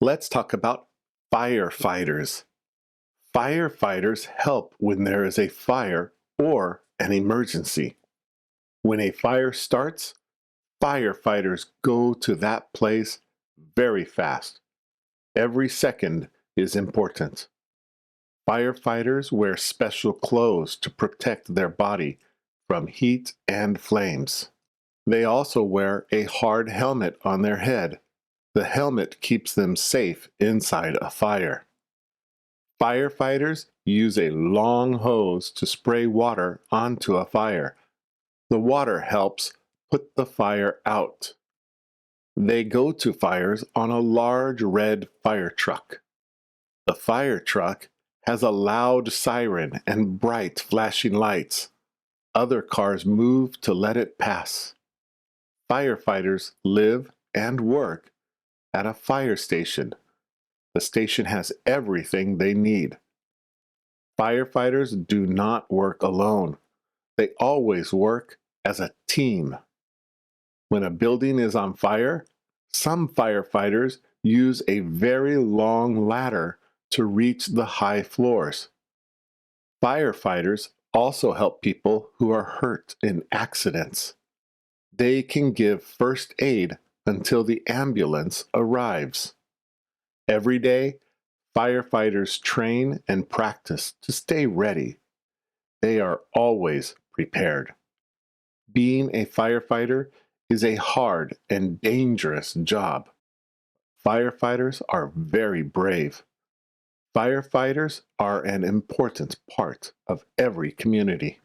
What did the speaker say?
Let's talk about firefighters. Firefighters help when there is a fire or an emergency. When a fire starts, firefighters go to that place very fast. Every second is important. Firefighters wear special clothes to protect their body from heat and flames. They also wear a hard helmet on their head. The helmet keeps them safe inside a fire. Firefighters use a long hose to spray water onto a fire. The water helps put the fire out. They go to fires on a large red fire truck. The fire truck has a loud siren and bright flashing lights. Other cars move to let it pass. Firefighters live and work at a fire station. The station has everything they need. Firefighters do not work alone. They always work as a team. When a building is on fire, some firefighters use a very long ladder to reach the high floors. Firefighters also help people who are hurt in accidents. They can give first aid until the ambulance arrives. Every day, firefighters train and practice to stay ready. They are always prepared. Being a firefighter is a hard and dangerous job. Firefighters are very brave. Firefighters are an important part of every community.